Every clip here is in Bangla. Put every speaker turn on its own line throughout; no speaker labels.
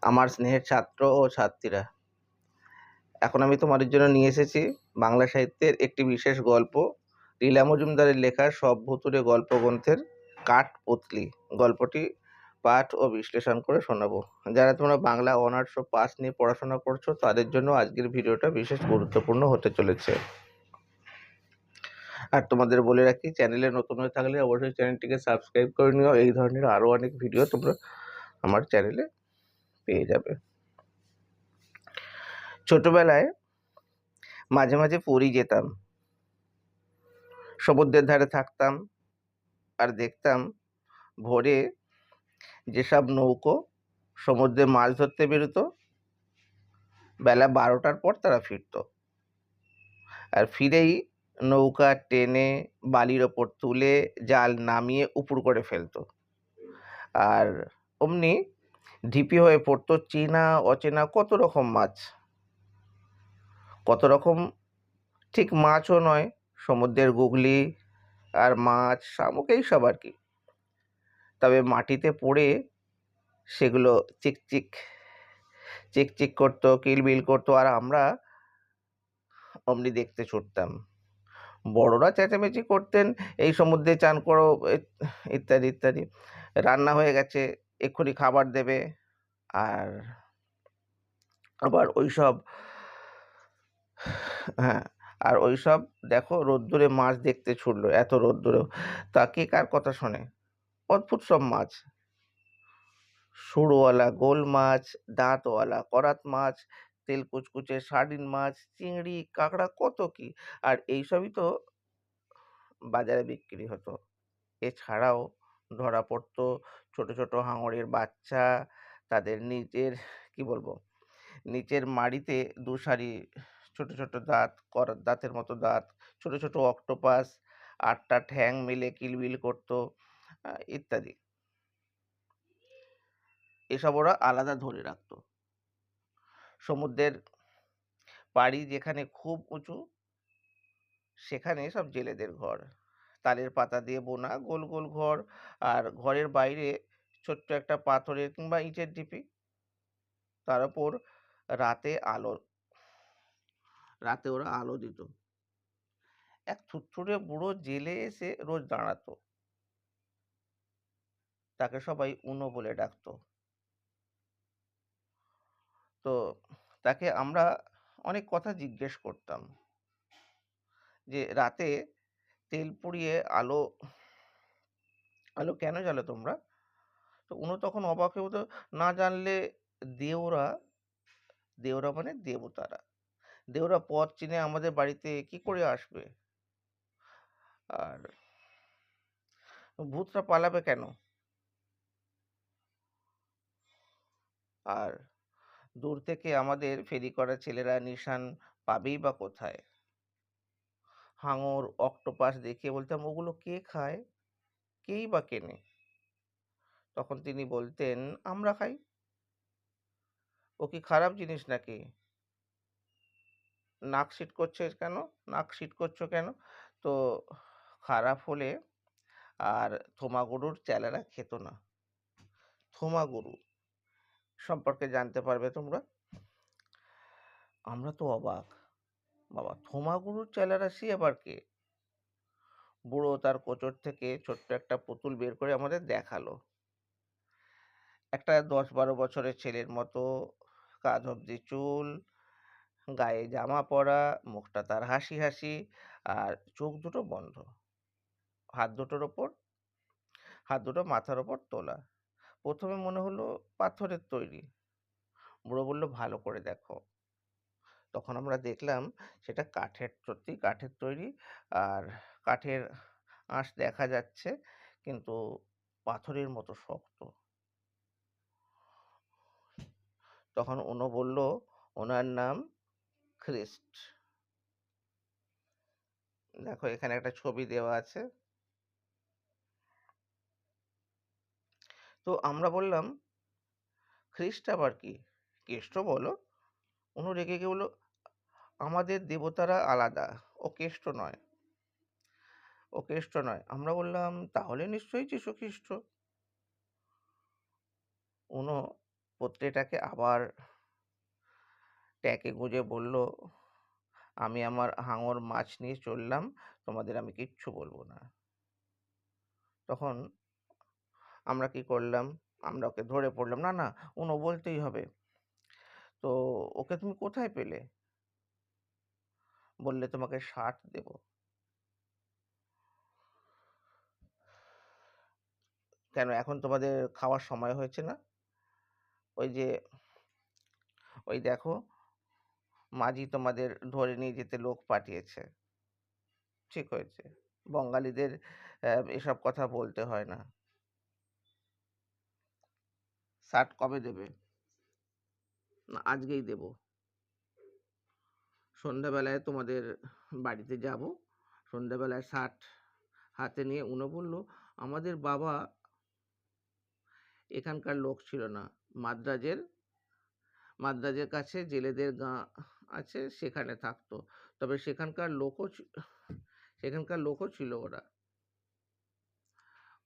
আমার স্নেহের ছাত্র ও ছাত্রীরা, এখন আমি তোমাদের জন্য নিয়ে এসেছি বাংলা সাহিত্যের একটি বিশেষ গল্প, লীলা মজুমদারের লেখা সব ভুতুড়ে গল্পগ্রন্থের কাঠপুতলি। গল্পটি পাঠ ও বিশ্লেষণ করে শোনাবো। যারা তোমরা বাংলা অনার্স ও পাস নিয়ে পড়াশোনা করছো তাদের জন্য আজকের ভিডিওটা বিশেষ গুরুত্বপূর্ণ হতে চলেছে। আর তোমাদের বলে রাখি, চ্যানেলে নতুন হয়ে থাকলে অবশ্যই চ্যানেলটিকে সাবস্ক্রাইব করে নিও। এই ধরনের আরও অনেক ভিডিও তোমরা আমার চ্যানেলে পেয়ে যাবে। ছোটবেলায় মাঝে মাঝে পুরী যেতাম, সমুদ্রের ধারে থাকতাম আর দেখতাম ভোরে যেসব নৌকো সমুদ্রে মাছ ধরতে বেরোতো, বেলা 12টার পর তারা ফিরতো, আর ফিরেই নৌকা টেনে বালির ওপর তুলে জাল নামিয়ে উপুড় করে ফেলতো। আর অমনি ঢিপি হয়ে পড়তো চেনা অচেনা কত রকম মাছ। কত রকম ঠিক মাছও নয়, সমুদ্রের গুগলি আর মাছ, শামুক, এইসব আর কি। তবে মাটিতে পড়ে সেগুলো চিকচিক চিকচিক করতো, কিলবিল করতো, আর আমরা অমনি দেখতে ছুটতাম। বড়রা চেঁচামেচি করতেন, এই সমুদ্রে চান করো ইত্যাদি ইত্যাদি, রান্না হয়ে গেছে, এক্ষুনি খাবার দেবে। আর আবার ওইসব, হ্যাঁ, আর ওইসব দেখো রোদ্দুরে মাছ দেখতে ছুটলো, এত রোদ্দুরেও। তা কে কার কথা শোনে? অদ্ভুত সব মাছ, সুরওয়ালা গোল মাছ, দাঁতওয়ালা করাত মাছ, তেল কুচকুচে সার্ডিন মাছ, চিংড়ি, কাঁকড়া, কত কি। আর এইসবই তো বাজারে বিক্রি হতো। এছাড়াও ধরা পড়তো ছোট ছোট হাঙরের বাচ্চা, তাদের নিচের কি বলবো নিচের মাড়িতে দুসারি ছোট ছোট দাঁত, করাত দাঁতের মতো দাঁত, ছোট ছোট অক্টোপাস, 8টা ঠ্যাং মেলে কিলবিল করতো, ইত্যাদি। এসব ওরা আলাদা ধরে রাখতো। সমুদ্রের পাড়ি যেখানে খুব উঁচু, সেখানে সব জেলেদের ঘর, তালের পাতা দিয়ে বোনা গোল গোল ঘর, আর ঘরের বাইরে ছোট্ট একটা পাথরের কিংবা ইটের ঢিপি, তার উপর রাতে আলো রাতে ওরা আলো দিত। এক থুরথুরে বুড়ো জেলে এসে রোজ দাঁড়াতো, তাকে সবাই উনো বলে ডাকতো। তো তাকে আমরা অনেক কথা জিজ্ঞেস করতাম, যে রাতে তেল পুড়িয়ে আলো আলো কেন জ্বালো তোমরা? তো উনি তখন অবাক হয়ে বলতো, না জানলে দেওরা, দেওরা মানে দেবতারা, দেওরা পথ চিনে আমাদের বাড়িতে কি করে আসবে? আর ভূতরা পালাবে কেন? আর দূর থেকে আমাদের ফেরি করা ছেলেরা নিশান পাবেই বা কোথায়? হাঙর অক্টোপাস দেখে বলতাম, ওগুলো কে খায়, কেই বা কেনে? তখন তিনি বলতেন, আমরা খাই। ও কি খারাপ জিনিস নাকি? নাক সিট করছে কেন? নাক সিট করছো কেন? তো খারাপ হলে আর থোমা গরুর চেলারা খেত না। থোমা গরু সম্পর্কে জানতে পারবে তোমরা। আমরা তো অবাক, বাবা থোমা গরুর চেলারা সে আবার কে? বুড়ো তার কোচর থেকে ছোট্ট একটা পুতুল বের করে আমাদের দেখালো। একটা 10-12 বছরের ছেলের মতো, কাঁধ অব্দি চুল, গায়ে জামা পরা, মুখটা তার হাসি হাসি, আর চোখ দুটো বন্ধ, হাত দুটোর ওপর হাত দুটো মাথার ওপর তোলা। প্রথমে মনে হলো পাথরের তৈরি। বুড়ো বলল, ভালো করে দেখো। তখন আমরা দেখলাম সেটা কাঠের, সত্যি কাঠের তৈরি। আর কাঠের আঁশ দেখা যাচ্ছে, কিন্তু পাথরের মতো শক্ত। তখন উনি বলল, ওনার নাম খ্রিস্ট। দেখো এখানে একটা ছবি দেওয়া আছে। তো আমরা বললাম, খ্রিস্ট আবার কি? কেষ্ট বলো। উনি রেগে গিয়ে বলল, আমাদের দেবতারা আলাদা, ও কেষ্ট নয়, ও কেষ্ট নয়। আমরা বললাম, তাহলে নিশ্চয়ই যীশু খ্রিস্ট। উনি পত্নীটাকে আবার ট্যাঁকে গুঁজে বলল, আমি আমার হাঙর মাছ নিয়ে চললাম, তোমাদের আমি কিচ্ছু বলবো না। তখন আমরা কি করলাম, আমরা ওকে ধরে পড়লাম, না না উনো বলতেই হবে। তো ওকে তুমি কোথায় পেলে? বললে তোমাকে ৬০ দেব। কেন এখন তোমাদের খাওয়ার সময় হয়েছে না? ওই যে ওই দেখো, মাঝি তোমাদের ধরে নিয়ে যেতে লোক পাঠিয়েছে। ঠিক হয়েছে। বঙ্গালীদের এসব কথা বলতে হয় না। ৬০ কবে দেবে? না আজকেই দেব। সন্ধ্যাবেলায় তোমাদের বাড়িতে যাব। সন্ধ্যাবেলায় ৬০ হাতে নিয়ে উনো বলল, আমাদের বাবা এখানকার লোক ছিল না। মাদ্রাজের মাদ্রাজের কাছে জেলেদের গাঁ আছে, সেখানে থাকতো। তবে সেখানকার লোকও ছিল ওরা।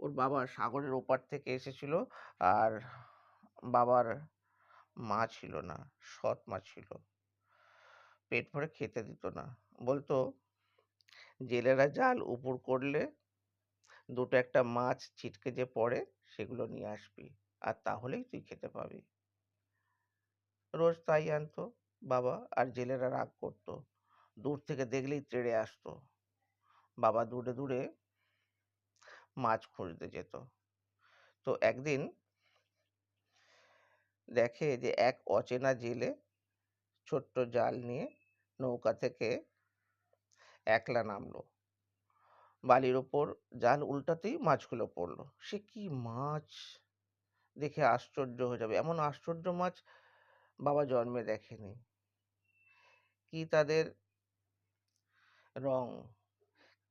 ওর বাবা সাগরের ওপার থেকে এসেছিল, আর বাবার মা ছিল না, সৎ মা ছিল। পেট ভরে খেতে দিত না। বলতো, জেলেরা জাল উপুড় করলে দুটো একটা মাছ ছিটকে যে পড়ে সেগুলো নিয়ে আসবি, আর তাহলেই তুই খেতে পাবি। রোজ তাই আনতো বাবা, আর জেলেরা রাগ করতো। দূর থেকে দেখলেই তেড়ে আসতো। বাবা দূরে দূরে মাছ খুঁজতে যেত। তো একদিন দেখে যে এক অচেনা জেলে ছোট্ট জাল নিয়ে নৌকা থেকে একলা নামলো। বালির ওপর জাল উল্টাতেই মাছগুলো পড়লো। সে কি মাছ, দেখে আশ্চর্য হয়ে যাবে। এমন আশ্চর্য মাছ বাবা জন্মে দেখেনি। কি তাদের রং,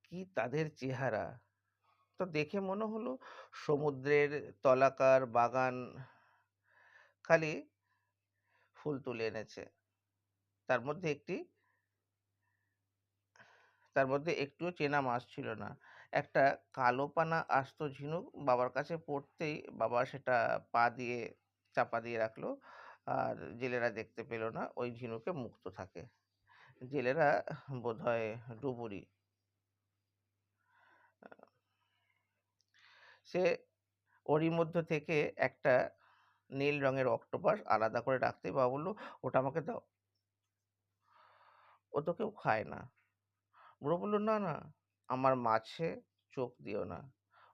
কি তাদের চেহারা! তো দেখে মনে হলো সমুদ্রের তলাকার বাগান খালি ফুল তুলে এনেছে। তার মধ্যে একটি তার মধ্যে একটুও চেনা মাছ ছিল না। একটা কালো পানা আস্ত ঝিনুক বাবার কাছে পড়তেই বাবা সেটা পা দিয়ে চাপা দিয়ে রাখলো। আর জেলেরা দেখতে পেল না, ওই ঝিনুকে মুক্ত থাকে। জেলেরা বোধহয় ডুবুরি। সে ওরই মধ্য থেকে একটা নীল রঙের অক্টোপাস আলাদা করে রাখতে বাবা বলল, ওটা আমাকে দাও। ও তো কেউ খায় না। বুড়ো বলল, না না, আমার মাছে চোখ দিও না,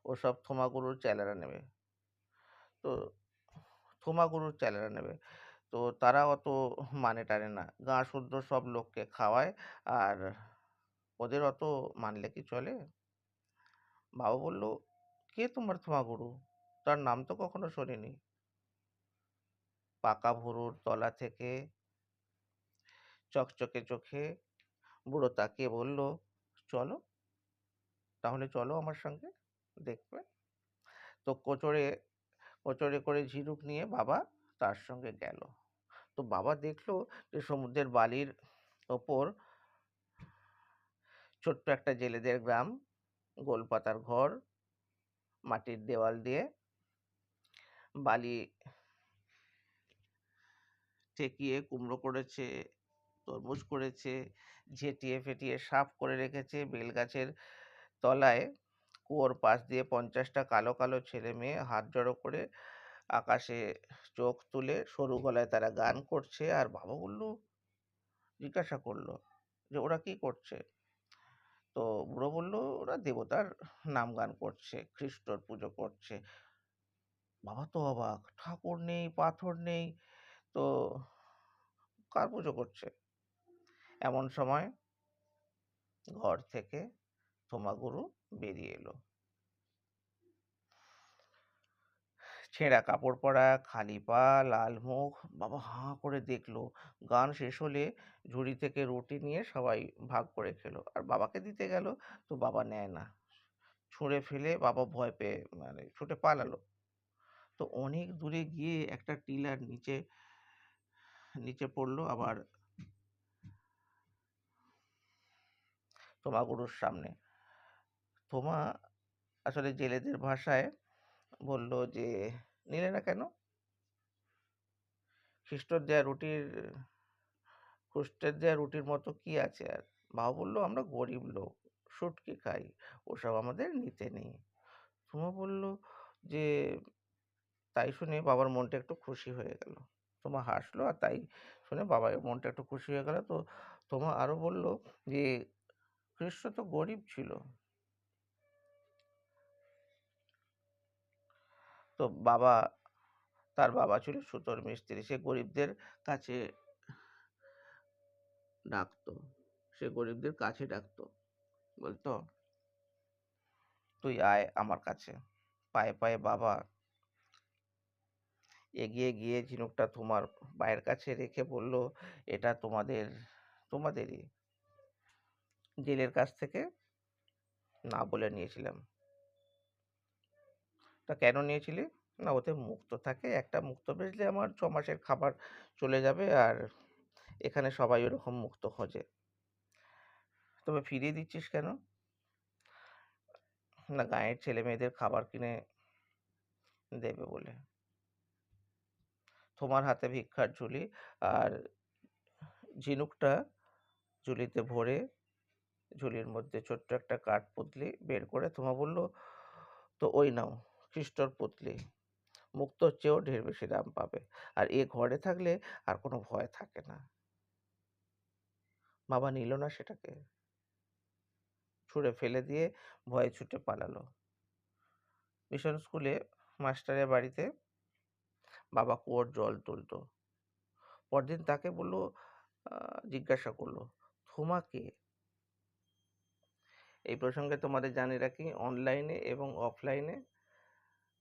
ওসব থোমাগুরুর চেলারা নেবে। তো থোমাগুরুর চেলারা নেবে, তো তারা অত মানে টানে না, গাঁ শুদ্ধ সব লোককে খাওয়ায়, আর ওদের অত মানলে কি চলে? বাবা বলল, কে তোমার থোমাগুরু? তার নাম তো কখনো শুনিনি। পাকা ভুরুর তলা থেকে চকচকে চোখে বুড়ো তাকিয়ে বলল, চলো, তাহলে চলো আমার সঙ্গে, দেখবে। তো কোচরে কোচরে করে ঝিনুক নিয়ে বাবা তার সঙ্গে গেল। তো বাবা দেখলো যে সমুদ্রের বালির ওপর ছোট্ট একটা জেলেদের গ্রাম, গোলপাতার ঘর, মাটির দেওয়াল দিয়ে বালি ঠেকিয়ে কুমড়ো করেছে, তরমুজ করেছে, ঝেঁটিয়ে ফেটিয়ে সাফ করে রেখেছে। বেলগাছের তলায় কুয়োর পাশ দিয়ে 50টা কালো কালো ছেলে মেয়ে হাত জড়ো করে আকাশে চোখ তুলে সরু গলায় তারা গান করছে। আর বাবা জিজ্ঞাসা করলো যে ওরা কি করছে? তো বুড়ো বলল, ওরা দেবতার নাম গান করছে, খ্রিস্টর পুজো করছে। বাবা তো অবাক, ঠাকুর নেই, পাথর নেই, তো কার পুজো করছে? এমন সময় ঘর থেকে থোমাগুরু বেরিয়ে এলো। ছেঁড়া কাপড় পরা, খালি পা, লাল মুখ। বাবা হাঁ করে দেখলো। গান শেষ হলে ঝুড়ি থেকে রুটি নিয়ে সবাই ভাগ করে খেলো, আর বাবাকে দিতে গেল, তো বাবা নেয় না। ছুঁড়ে ফেলে বাবা ভয় পেয়ে মানে ছুটে পালালো। তো অনেক দূরে গিয়ে একটা টিলার নিচে নিচে পড়লো আবার থোমাগুরুর সামনে। থোমা আসলে জেলেদের ভাষায় বলল যে, নিলে না কেন? খ্রিস্টের দেয়া রুটির মতো কি আছে আর? বাবা বলল, আমরা গরিব লোক, শুটকি খাই, ওসব আমাদের নিতে নেই। সুমা বলল যে, তাই শুনে বাবার মনটা একটু খুশি হয়ে গেল। তোমা হাসলো, আর তাই শুনে বাবার মনটা একটু খুশি হয়ে গেল। তো তোমা আরো বলল যে, কৃষ্ণ তো গরিব ছিল। তো তার বাবা ছিল সুতোর মিস্ত্রি। সে গরিবদের কাছে ডাকতো। বলতো, তুই আয় আমার কাছে। পায়ে পায়ে বাবা এগিয়ে গিয়ে ঝিনুকটা তোমার পায়ের কাছে রেখে বলল, এটা তোমাদেরই। জেলের কাছ থেকে না বলে নিয়েছিলাম। তা কেন নিয়েছিলি? না, ওতে মুক্তো থাকে। একটা মুক্তো বেচলে আমার 6 মাসের খাবার চলে যাবে, আর এখানে সবাই ওরকম মুক্তো খোঁজে। তবে ফিরিয়ে দিচ্ছিস কেন? না, গাঁয়ের ছেলেমেয়েদের খাবার কিনে দেবে বলে। তোমার হাতে ভিক্ষার ঝুলি, আর ঝিনুকটা ঝুলিতে ভরে ঝুলির মধ্যে ছোট্ট একটা কাঠপুতলি বের করে তোমা বলল, তো ওই নাও, খ্রিস্টর পুতলি। মুক্তোর চেয়েও ঢের বেশি দাম পাবে, আর এ ঘরে থাকলে আর কোনো ভয় থাকে না। বাবা নিল না সেটাকে, ছুঁড়ে ফেলে দিয়ে ভয়ে ছুটে পালালো। মিশন স্কুলে মাস্টারের বাড়িতে বাবা কুয়োর জল তুলতো। পরদিন তাকে জিজ্ঞাসা করলো, থুমা কে? এই প্রসঙ্গে তোমাদের জানিয়ে রাখি, অনলাইনে এবং অফলাইনে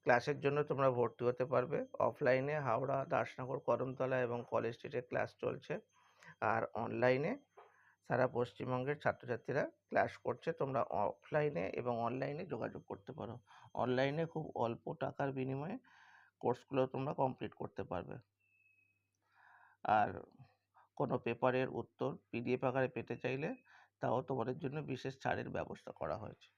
ক্লাসের জন্য তোমরা ভর্তি হতে পারবে। অফলাইনে হাওড়া, দাসনগর, করমতলা এবং কলেজ স্ট্রিটে ক্লাস চলছে, আর অনলাইনে সারা পশ্চিমবঙ্গের ছাত্রছাত্রীরা ক্লাস করছে। তোমরা অফলাইনে এবং অনলাইনে যোগাযোগ করতে পারো। অনলাইনে খুব অল্প টাকার বিনিময়ে কোর্সগুলো তোমরা কমপ্লিট করতে পারবে। আর কোনো পেপারের উত্তর পিডিএফ আকারে পেতে চাইলে তাও তোমাদের জন্য বিশেষ ছাড়ের ব্যবস্থা করা হয়েছে।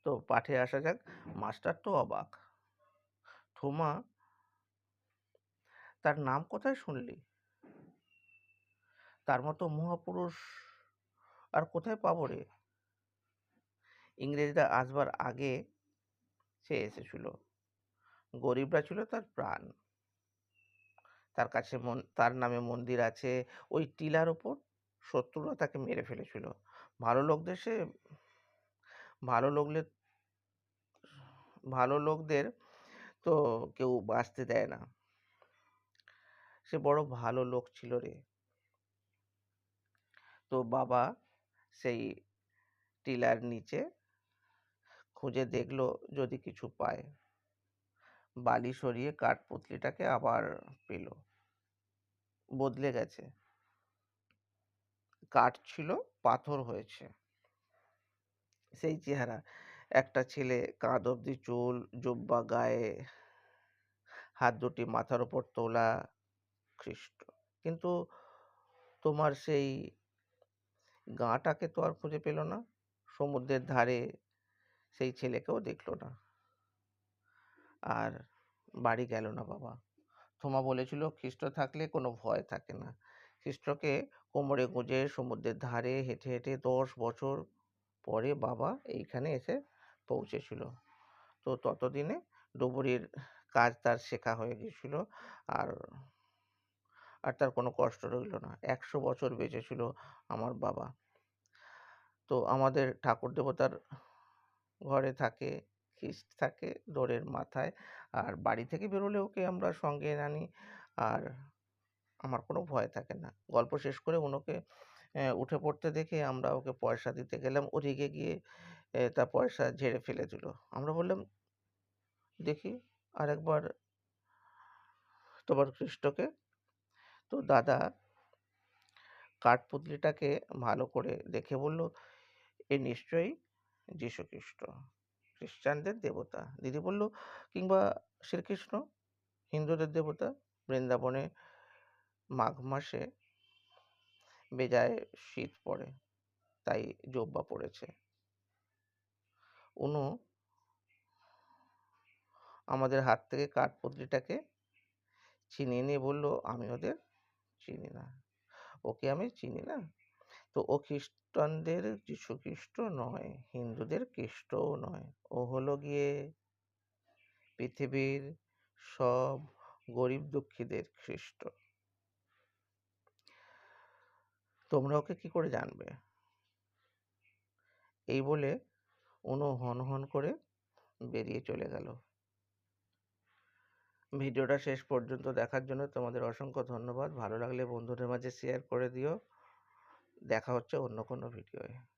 তো পাঠে আসা যাক। মাস্টার তো অবাক। থোমা, তার নাম কোথায় শুনলি? তার মতো মহাপুরুষ আর কোথায় পাবো রে? ইংরেজরা আসবার আগে সে এসেছিল। গরিবরা ছিল তার প্রাণ। তার নামে মন্দির আছে। ওই টিলার ওপর শত্রুরা তাকে মেরে ফেলেছিল। ভালো লোকদের সে ভালো লোকদের ভালো লোকদের তো কেউ বাঁচতে দেয় না। সে বড় ভালো লোক ছিল রে। তো বাবা সেই টিলার নিচে খুঁজে দেখলো যদি কিছু পায়। বালি সরিয়ে কাঠপুতলিটাকে আবার পেল। বদলে গেছে। কাঠ ছিল, পাথর হয়েছে। সেই চেহারা, একটা ছেলে, কাঁধ অব্দি চুল, জুব্বা গায়ে, হাত দুটি মাথার ওপর তোলা, খ্রিস্ট। কিন্তু তোমার সেই গাঁটাকে তো আর খুঁজে পেল না। সমুদ্রের ধারে সেই ছেলেকেও দেখল না। আর বাড়ি গেল না বাবা। থোমা বলেছিল, খ্রিস্ট থাকলে কোনো ভয় থাকে না। খ্রিস্টকে কোমরে গুঁজে সমুদ্রের ধারে হেঁটে হেঁটে 10 বছর পরে বাবা এইখানে এসে পৌঁছেছিল। তো ততদিনে ডুবুরির কাজ তার শেখা হয়ে গিয়েছিল, আর আর তার কোনো কষ্ট রইল না। 100 বছর বেঁচেছিল আমার বাবা। তো আমাদের ঠাকুর দেবতার ঘরে থাকে, খ্রিস্ট থাকে ডোরের মাথায়, আর বাড়ি থেকে বেরোলে ওকে আমরা সঙ্গে আনি, আর আমার কোনো ভয় থাকে না। গল্প শেষ করে ওকে উঠে পড়তে দেখে আমরা ওকে পয়সা দিতে গেলাম। ও রেগে গিয়ে তার পয়সা ঝেড়ে ফেলে দিল। আমরা বললাম, দেখি আরেকবার তোমার খ্রিস্টকে। তো দাদা কাঠপুতলিটাকে ভালো করে দেখে বলল, এ নিশ্চয়ই যীশুখ্রিস্ট, খ্রিস্টানদের দেবতা। দিদি বলল, কিংবা শ্রীকৃষ্ণ, হিন্দুদের দেবতা। বৃন্দাবনে মাঘ মাসে বেজায় শীত পড়ে, তাই জোব্বা পড়েছে। অনু আমাদের হাত থেকে কাঠপুতলিটাকে ছিনিয়ে নিয়ে বলল, "আমি ওদের চিনি না। ওকে আমি চিনি না। তো ও খ্রিস্টানদের যীশুখ্রিস্ট নয়, হিন্দুদের খ্রিস্টও নয়। ও হলো গিয়ে পৃথিবীর সব গরিব দুঃখীদের খ্রিস্ট। তোমরা ওকে কি করে জানবে?" এই বলে অনু হন করে বেরিয়ে চলে গেল। ভিডিওটা শেষ পর্যন্ত দেখার জন্য তোমাদের অসংখ্য ধন্যবাদ। ভালো লাগলে বন্ধুদের মাঝে শেয়ার করে দিও। দেখা হচ্ছে অন্য কোনো ভিডিওয়।